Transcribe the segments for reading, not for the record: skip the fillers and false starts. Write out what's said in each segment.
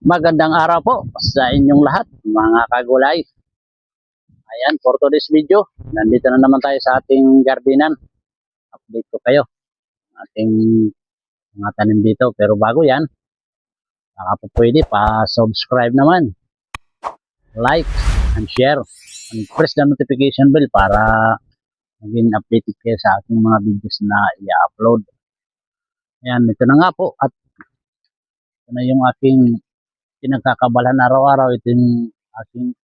Magandang araw po sa inyong lahat, mga kagulay. Ayan, for today's video, nandito na naman tayo sa ating gardenan. Update ko kayo, ating mga tanim dito. Pero bago yan, baka po pwede pa-subscribe naman, like, and share, and press the notification bell para maging updated kayo sa ating mga videos na i-upload. Ayan, ito na nga po, at ito na yung aking pinagkakabalan araw-araw. Ito yung aking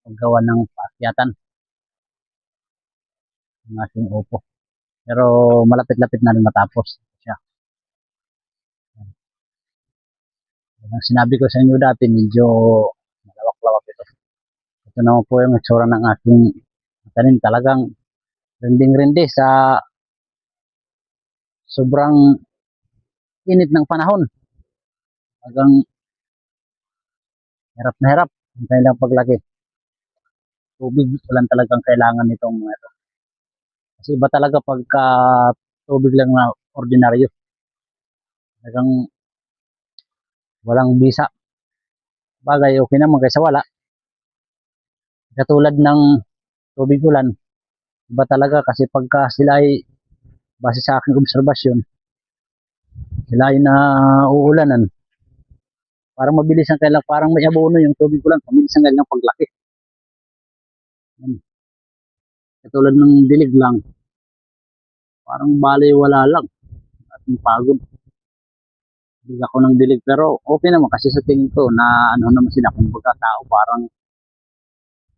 paggawa ng paakyatan ng aking upo. Pero malapit-lapit na rin matapos siya. Ang sinabi ko sa inyo dati, medyo malawak-lawak ito. Ito naman po yung itsura ng aking tanim. Talagang rinding-rindi sa sobrang init ng panahon. Talagang hirap na hirap ang kanilang paglaki. Tubig lang talagang kailangan nitong mga ito. Kasi iba talaga pagka tubig lang na ordinaryo. Talagang walang bisa. Bagay, okay naman kaysa wala. Katulad ng tubig ulan, iba talaga kasi pagka sila ay, base sa aking obserbasyon, sila ay nauulanan, parang mabilis ang kailang, parang may abono yung tubig ulan, mabilis ang kailang paglaki. Katulad ng dilig lang, parang bali wala lang at pagod. Dilig ako ng dilig, pero okay naman kasi sa tingin ko na ano naman sila, kung baga tao, parang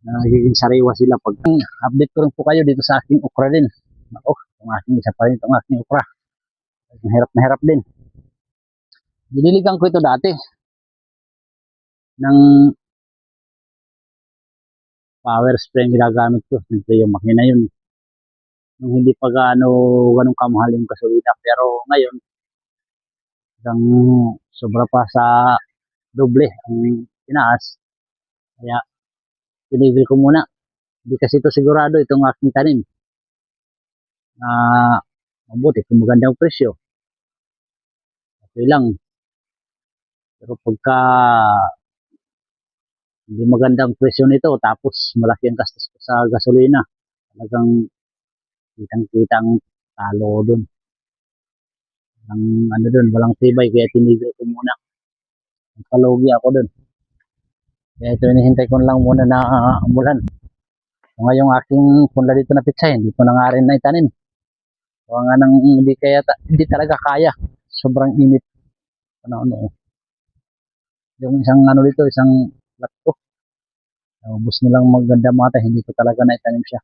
nagiging sariwa sila. Pag update ko rin po kayo dito sa aking okra din. Ako, itong aking isa pa rin, itong aking okra. Hirap na hirap din. Diniligan ko ito dati ng power spray ang ginagamit ko. Siyempre yung makina yun. Nung hindi pa ganong kamahal yung gasolina. Pero ngayon, hanggang sobra pa sa doble ang tinaas. Kaya pinigil ko muna. Hindi kasi ito sigurado itong aking tanim na mabuti kung magandang presyo. Okay lang. Pero pagka hindi magandang presyo nito, tapos malaki ang gastos ko sa gasolina, talagang kitang-kita ang talo doon. Ang ano doon, walang tibay, kaya tinigil ko muna. Nagpalugi ako doon. Kaya ito, inihintay ko lang muna na umulan. So, ngayong aking punla dito na pitsay, hindi ko na nga rin na itanim. So, nga nang hindi talaga kaya. Sobrang init. Ano. Yung isang ano dito, isang plat ko. Ubus nilang maganda mata, hindi ko talaga na itanim siya.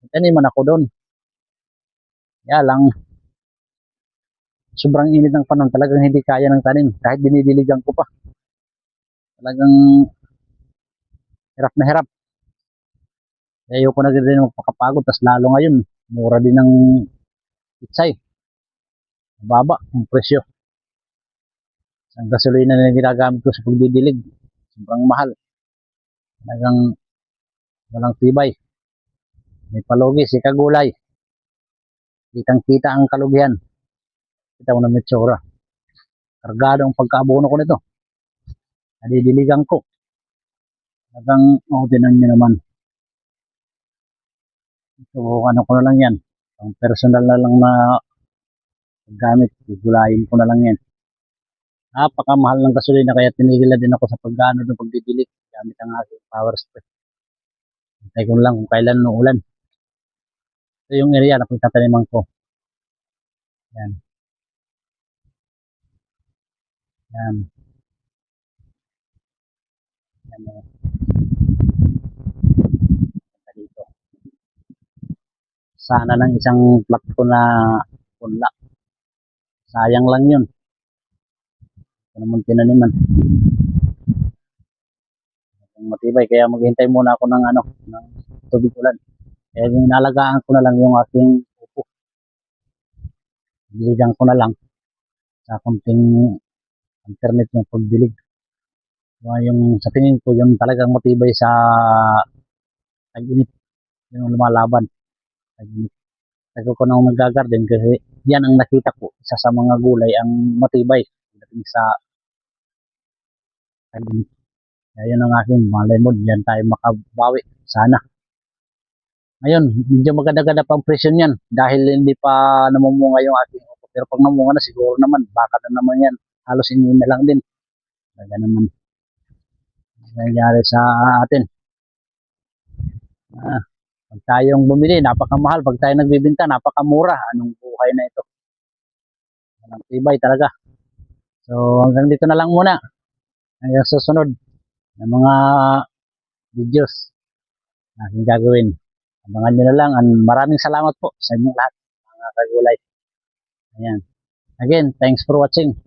Itaniman ako doon. Kaya lang, sobrang init ng panahon, talagang hindi kaya ng tanim. Kahit dinidiligan ko pa. Talagang hirap na hirap. Ayoko na din magpakapagod, tas lalo ngayon, mura din ng pitsay. Mababa ang presyo. Ang gasolina na ginagamit ko sa pagdidilig, sobrang mahal. Talagang walang tibay. May palugi, si kagulay. Kitang-kita ang kalugihan. Kita mo na metsura. Kargado ang pagkaabono ko nito. Nadidiligan ko. Talagang, tinan nyo naman. So, ano ko na lang yan. Ang personal na lang na gamit, gulayin ko na lang yan. Napakamahal ng gasolina, kaya tinigil na din ako sa paggaano ng pagdidilig gamit ang aking power spray. Hintay ko lang kung kailan ng ulan. Ito yung area na pagtataniman ko. Yan. Yan. Yan. Dito. Sana lang isang plot ko na punla. Sayang lang yun. Ito naman tinaniman. Matibay, kaya maghintay muna ako ng ng tubig ulan. Kaya inalagaan ko na lang yung aking upo. Diligan ko na lang sa kunting internet ng pagdilig. Yung sa tingin ko, yung talagang matibay sa tag-init, yung lumalaban. Tag-init. Tago ko nang nag-garden kasi yan ang nakita ko, isa sa mga gulay ang matibay dating sa Kaya yun ang aking malay mo, diyan tayo makabawi. Sana. Ngayon, medyo maganda-ganda pa ang presyo niyan dahil hindi pa namumunga yung aking upo. Pero pag namunga na, siguro naman, baka na naman yan. Halos hindi na lang din. Kaya naman, nangyari sa atin. Ah, pag tayong bumili, napakamahal. Pag tayo nagbibenta, napakamura. Anong buhay na ito? Walang tibay talaga. So, hanggang dito na lang muna. Hanggang susunod ng mga videos na aking gagawin. Abangan nyo na lang. Maraming salamat po sa inyong lahat, mga kagulay. Ayan. Again, thanks for watching.